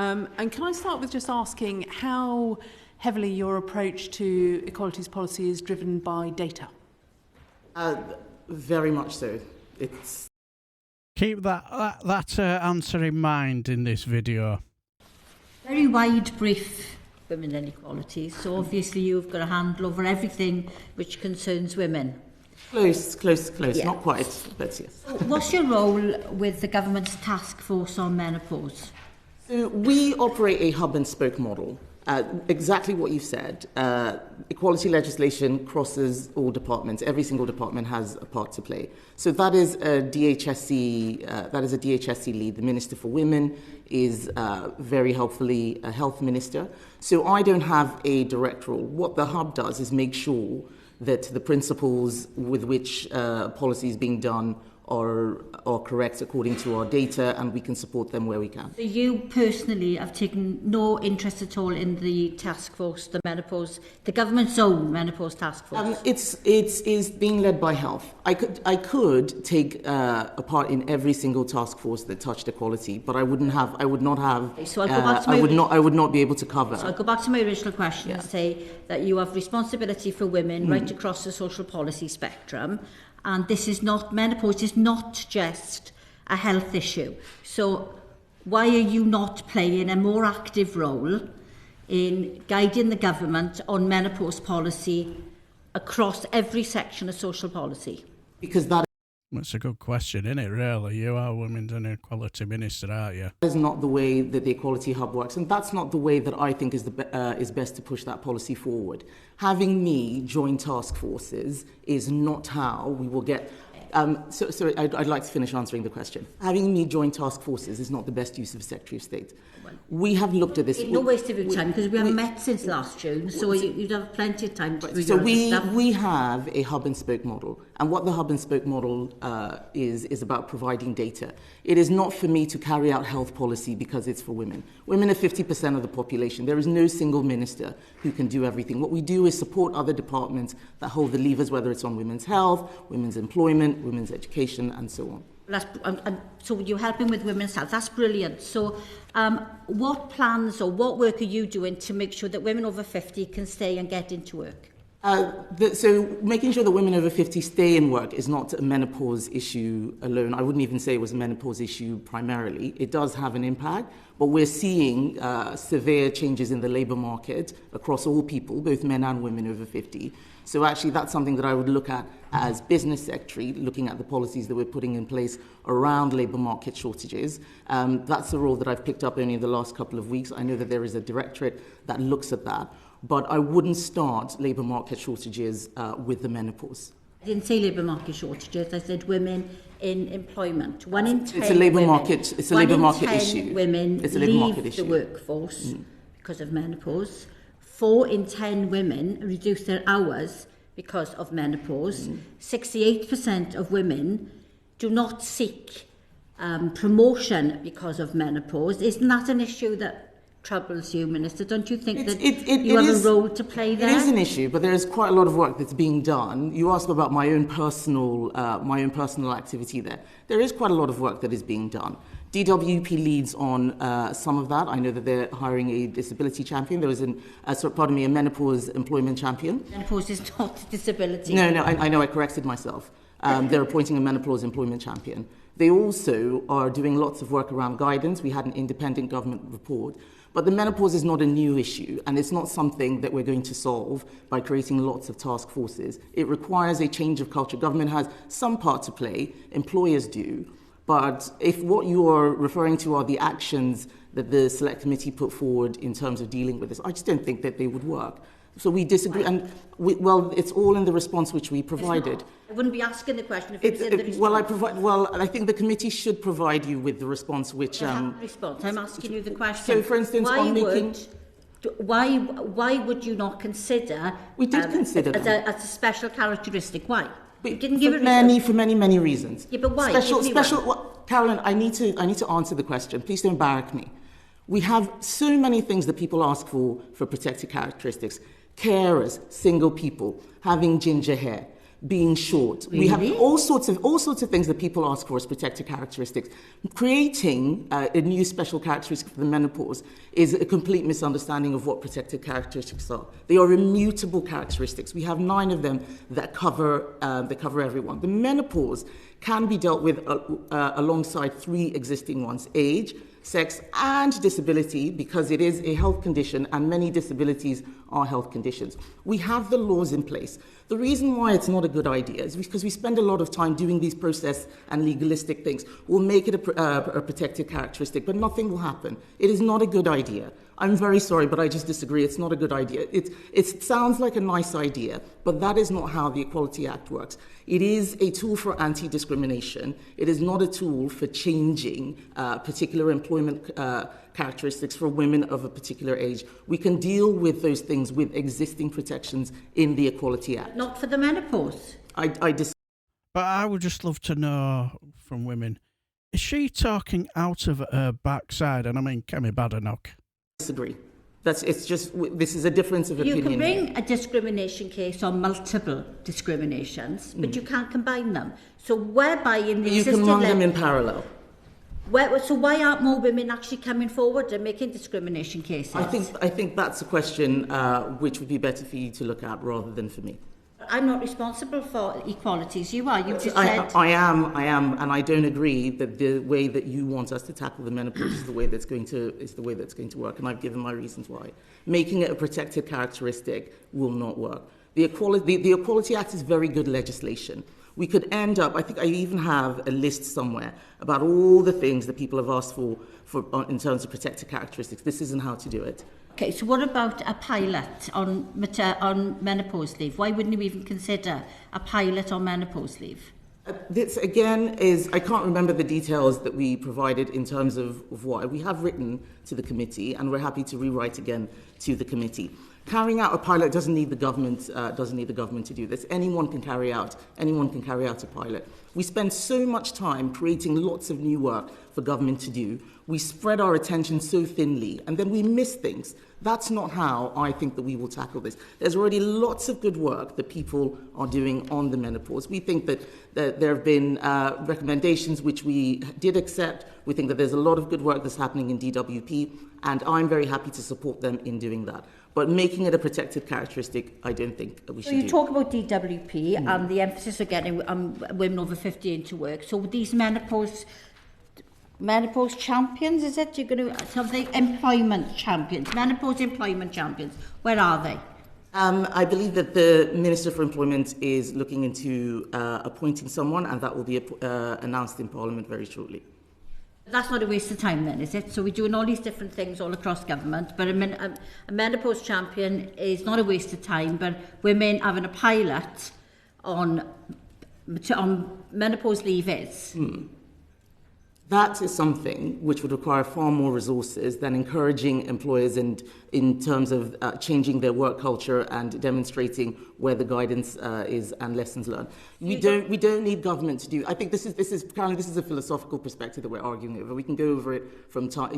And can I start with just asking how heavily your approach to equalities policy is driven by data? Very much so. It's Keep that answer in mind in this video. Very wide brief, Women and Equalities, so obviously you've got a handle over everything which concerns women. Close, Yeah. not quite, but yes. So what's your role with the government's task force on menopause? So we operate a hub and spoke model. Exactly what you've said. Equality legislation crosses all departments. Every single department has a part to play. So that is a DHSC. That is a DHSC lead. The Minister for Women is very helpfully a health minister. So I don't have a direct role. What the hub does is make sure that the principles with which policy is being done are correct according to our data, and we can support them where we can. So you personally have taken no interest at all in the task force, the government's own menopause task force? It's being led by health. I could take a part in every single task force that touched equality, but I would not have. Okay, so I'll go back to I would not be able to cover. So I'll go back to my original question and say that you have responsibility for women right across the social policy spectrum. And menopause is not just a health issue. So why are you not playing a more active role in guiding the government on menopause policy across every section of social policy? Because that's a good question, isn't it, really? You are Women and Equality Minister, aren't you? That is not the way that the Equality Hub works, and that's not the way that I think is best to push that policy forward. Having me join task forces is not how we will get... Sorry, I'd like to finish answering the question. Having me join task forces is not the best use of Secretary of State. We have looked at this... No waste of your time, because we haven't met since last June, so you'd have plenty of time to review So stuff. we have a hub and spoke model, and what the hub and spoke model is about providing data. It is not for me to carry out health policy because it's for women. Women are 50% of the population. There is no single minister who can do everything. What we do is support other departments that hold the levers, whether it's on women's health, women's employment, women's education, and so on. So you're helping with women's health. That's brilliant. So what plans or what work are you doing to make sure that women over 50 can stay and get into work? So making sure that women over 50 stay in work is not a menopause issue alone. I wouldn't even say it was a menopause issue primarily. It does have an impact, but we're seeing severe changes in the labour market across all people, both men and women over 50. So actually that's something that I would look at as business secretary, looking at the policies that we're putting in place around labour market shortages. That's a role that I've picked up only in the last couple of weeks. I know that there is a directorate that looks at that. But I wouldn't start labour market shortages with the menopause. I didn't say labour market shortages. I said women in employment. 1 in 10 it's a labour women, market. It's a labour market issue. Women leave the workforce because of menopause. 4 in 10 women reduce their hours because of menopause. 68% of women do not seek promotion because of menopause. Isn't that an issue that troubles you, Minister? Don't you think that you have a role to play there? It is an issue, but there is quite a lot of work that's being done. You asked about my own personal activity there. There is quite a lot of work that is being done. DWP leads on some of that. I know that they're hiring a disability champion. There was a menopause employment champion. Menopause is not disability. No, I know. I corrected myself. They're appointing a menopause employment champion. They also are doing lots of work around guidance. We had an independent government report. But the menopause is not a new issue, and it's not something that we're going to solve by creating lots of task forces. It requires a change of culture. Government has some part to play, employers do, but if what you are referring to are the actions that the Select Committee put forward in terms of dealing with this, I just don't think that they would work. So we disagree, and it's all in the response which we provided. I wouldn't be asking the question if it was in the response. I think the committee should provide you with the response which... response. I'm asking you the question. So, for instance, why would you not consider... We did consider as a special characteristic. Why? But you didn't give it for many reasons. Yeah, but why? Carolyn, I need to answer the question. Please don't barrack me. We have so many things that people ask for protected characteristics. Carers, single people, having ginger hair. being short. Really? We have all sorts of things that people ask for as protected characteristics. Creating a new special characteristic for the menopause is a complete misunderstanding of what protected characteristics are. They are immutable characteristics. We have 9 of them that cover everyone. The menopause can be dealt with alongside 3 existing ones: age, sex, and disability, because it is a health condition, and many disabilities are health conditions. We have the laws in place. The reason why it's not a good idea is because we spend a lot of time doing these process and legalistic things. We'll make it a protected characteristic, but nothing will happen. It is not a good idea. I'm very sorry, but I just disagree. It's not a good idea. It sounds like a nice idea, but that is not how the Equality Act works. It is a tool for anti-discrimination. It is not a tool for changing particular employment characteristics for women of a particular age. We can deal with those things with existing protections in the Equality Act. Not for the menopause. But I would just love to know from women, is she talking out of her backside? And I mean Kemi Badenoch. Disagree. This is a difference of opinion. You can bring a discrimination case on multiple discriminations, but you can't combine them. So whereby in the you can run them in parallel. So why aren't more women actually coming forward and making discrimination cases? I think that's a question which would be better for you to look at rather than for me. I'm not responsible for equalities. You are. You just said. I am, and I don't agree that the way that you want us to tackle the menopause is the way that's going to work. And I've given my reasons why. Making it a protected characteristic will not work. The Equality Act is very good legislation. We could end up. I think I even have a list somewhere about all the things that people have asked for in terms of protected characteristics. This isn't how to do it. Okay, so what about a pilot on menopause leave? Why wouldn't you even consider a pilot on menopause leave? This, again, I can't remember the details that we provided in terms of why. We have written to the committee, and we're happy to rewrite again to the committee. Carrying out a pilot doesn't need the government to do this. Anyone can carry out a pilot. We spend so much time creating lots of new work for government to do. We spread our attention so thinly, and then we miss things. That's not how I think that we will tackle this. There's already lots of good work that people are doing on the menopause. We think that there have been recommendations which we did accept. We think that there's a lot of good work that's happening in DWP, and I'm very happy to support them in doing that. But making it a protected characteristic, I don't think we should do. So you talk about DWP and the emphasis of getting women over 50 into work. So these menopause champions, is it? You're going to something employment champions, menopause employment champions. Where are they? I believe that the Minister for Employment is looking into appointing someone, and that will be announced in Parliament very shortly. That's not a waste of time then, is it? So we're doing all these different things all across government, but a menopause champion is not a waste of time, but women having a pilot on menopause leave is. That is something which would require far more resources than encouraging employers and in terms of changing their work culture and demonstrating where the guidance is and lessons learned. We don't need government to do. I think this is a philosophical perspective that we're arguing over. We can go over it from time,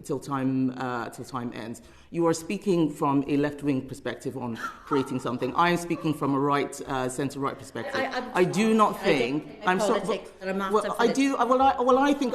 till time ends. You are speaking from a left-wing perspective on creating something. I am speaking from a centre-right perspective. I do not think. I'm sorry. Well, I do.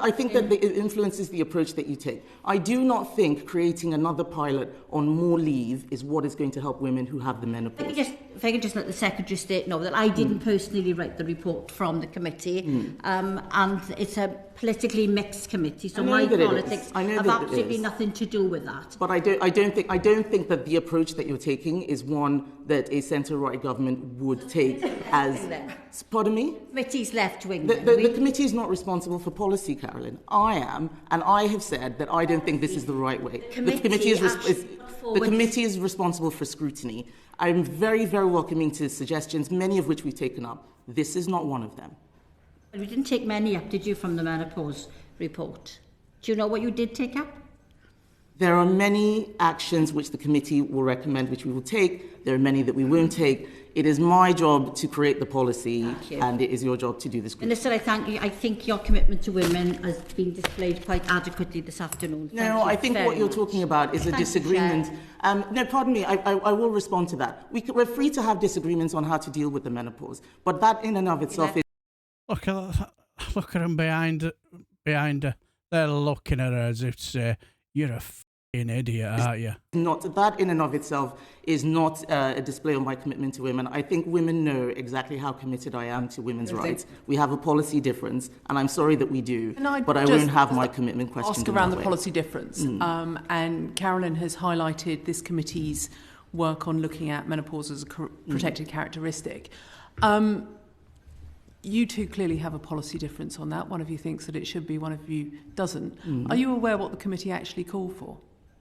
I think that it influences the approach that you take. I do not think creating another pilot on more leave is what is going to help women who have the menopause. If I could just let the Secretary of State know that I didn't personally write the report from the committee, and it's a politically mixed committee, so my politics have absolutely nothing to do with that. But I don't think that the approach that you're taking is one that a centre-right government would take as. Pardon me? The committee's left-wing. The committee is not responsible for policy, Carolyn. I am, and I have said that I don't think this is the right way. The committee is responsible for scrutiny. I'm very, very welcoming to suggestions, many of which we've taken up. This is not one of them. But we didn't take many up, did you, from the menopause report? Do you know what you did take up? There are many actions which the committee will recommend, which we will take. There are many that we won't take. It is my job to create the policy, and it is your job to do this. Minister, I thank you. I think your commitment to women has been displayed quite adequately this afternoon. No, I think what you're talking about is a disagreement. No, pardon me, I will respond to that. We're free to have disagreements on how to deal with the menopause, but that in and of itself is... Look at them behind her. They're looking at her as if to say, you're a f***ing idiot, aren't you? That in and of itself is not a display of my commitment to women. I think women know exactly how committed I am to women's rights. We have a policy difference, and I'm sorry that we do, but I won't have my commitment questioned. Ask around the policy difference. And Carolyn has highlighted this committee's work on looking at menopause as a protected characteristic. You two clearly have a policy difference on that. One of you thinks that it should be, one of you doesn't. Are you aware what the committee actually called for?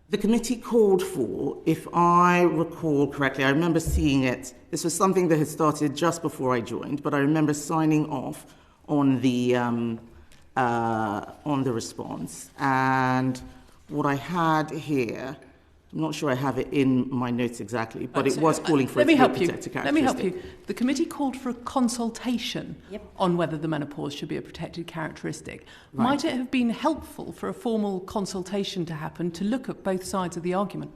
The committee called for, if I recall correctly, I remember seeing it. This was something that had started just before I joined, but I remember signing off on the response. And what I had here, I'm not sure I have it in my notes exactly, but it was calling for it to be a protected characteristic. Let me help you. The committee called for a consultation on whether the menopause should be a protected characteristic. Right. Might it have been helpful for a formal consultation to happen to look at both sides of the argument?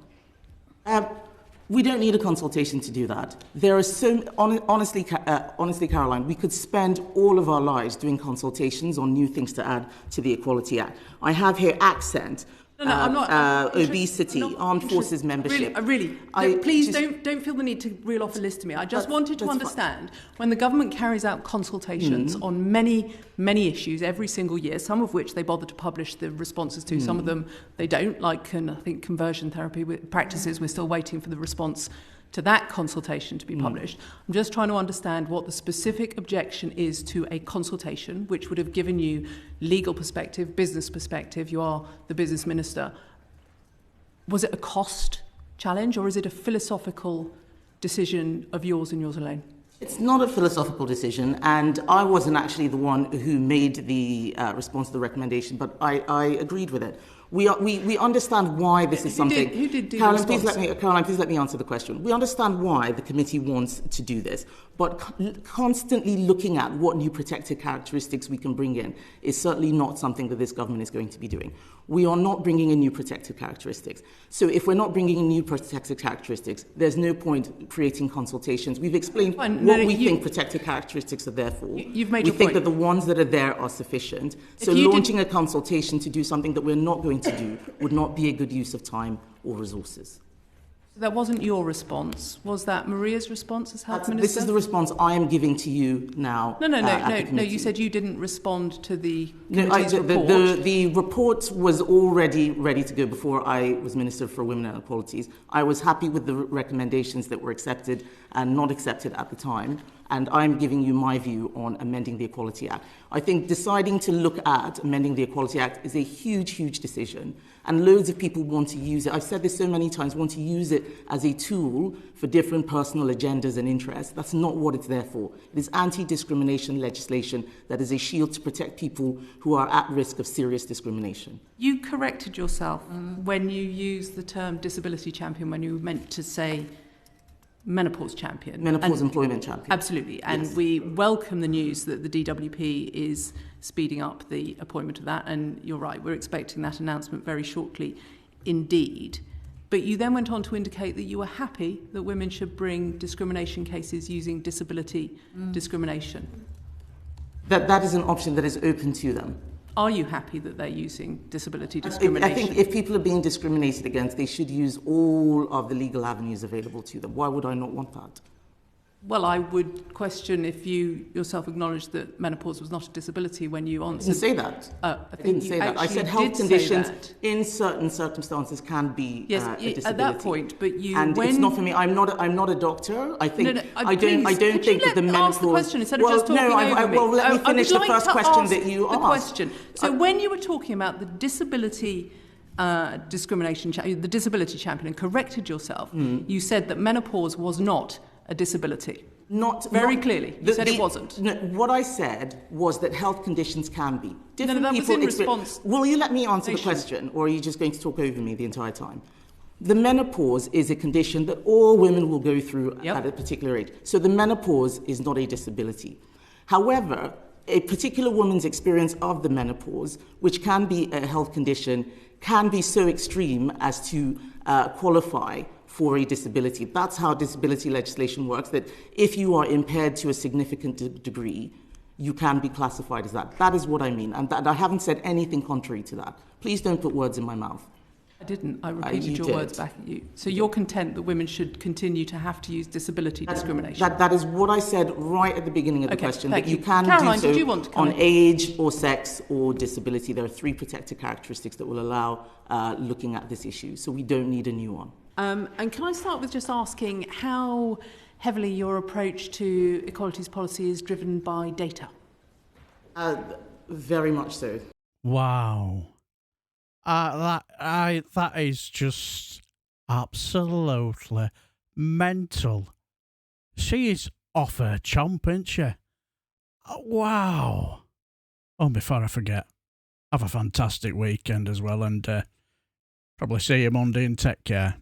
We don't need a consultation to do that. There are honestly, Caroline, we could spend all of our lives doing consultations on new things to add to the Equality Act. I have here accent. No, I'm not. Obesity, armed forces membership. Please don't feel the need to reel off a list to me. I just wanted to understand when the government carries out consultations on many issues every single year, some of which they bother to publish the responses to, some of them they don't, like I think conversion therapy practices. We're still waiting for the response to that consultation to be published. I'm just trying to understand what the specific objection is to a consultation, which would have given you legal perspective, business perspective. You are the business minister. Was it a cost challenge, or is it a philosophical decision of yours and yours alone? It's not a philosophical decision, and I wasn't actually the one who made the response to the recommendation, but I agreed with it. We understand why this is something. Who did do Caroline, the Caroline, please let me answer the question. We understand why the committee wants to do this, but constantly looking at what new protected characteristics we can bring in is certainly not something that this government is going to be doing. We are not bringing in new protected characteristics. So if we're not bringing in new protected characteristics, there's no point creating consultations. We've explained what we think protected characteristics are there for. You've made we your think point. That the ones that are there are sufficient. So launching a consultation to do something that we're not going to do would not be a good use of time or resources. So that wasn't your response. Was that Maria's response as Health Minister? This is the response I am giving to you now. No. You said you didn't respond to the committee's report. The report was already ready to go before I was Minister for Women and Equalities. I was happy with the recommendations that were accepted and not accepted at the time, and I'm giving you my view on amending the Equality Act. I think deciding to look at amending the Equality Act is a huge, huge decision, and loads of people want to use it. I've said this so many times, want to use it as a tool for different personal agendas and interests. That's not what it's there for. It is anti-discrimination legislation that is a shield to protect people who are at risk of serious discrimination. You corrected yourself when you used the term disability champion when you meant to say menopause champion. Menopause employment champion. Absolutely. And yes, we welcome the news that the DWP is speeding up the appointment of that. And you're right, we're expecting that announcement very shortly indeed. But you then went on to indicate that you were happy that women should bring discrimination cases using disability discrimination. That is an option that is open to them. Are you happy that they're using disability discrimination? I think if people are being discriminated against, they should use all of the legal avenues available to them. Why would I not want that? Well, I would question if you yourself acknowledged that menopause was not a disability when you answered. I didn't say that. I didn't say that. I said health conditions in certain circumstances can be a disability. At that point, but you and it's not for me. I'm not a doctor. I think I don't think that the menopause. Ask the question instead of just talking over me. Well, let me finish the first question that you asked. The question. So when you were talking about the disability discrimination, the disability champion, and corrected yourself, you said that menopause was not a disability. Very clearly. You said it wasn't. No, what I said was that health conditions can be. Different that people was in response. Will you let me answer the question, or are you just going to talk over me the entire time? The menopause is a condition that all women will go through at a particular age. So the menopause is not a disability. However, a particular woman's experience of the menopause, which can be a health condition, can be so extreme as to qualify for a disability. That's how disability legislation works, that if you are impaired to a significant degree, you can be classified as that. That is what I mean, and I haven't said anything contrary to that. Please don't put words in my mouth. I didn't. I repeated your words back at you. So you're content that women should continue to have to use disability discrimination? That is what I said right at the beginning of the question, that you can Caroline, do did you want to so on age or sex or disability. There are 3 protected characteristics that will allow looking at this issue, so we don't need a new one. And can I start with just asking how heavily your approach to equalities policy is driven by data? Very much so. Wow. That is just absolutely mental. She is off her chomp, isn't she? Wow. Oh, before I forget, have a fantastic weekend as well, and probably see you Monday and take care.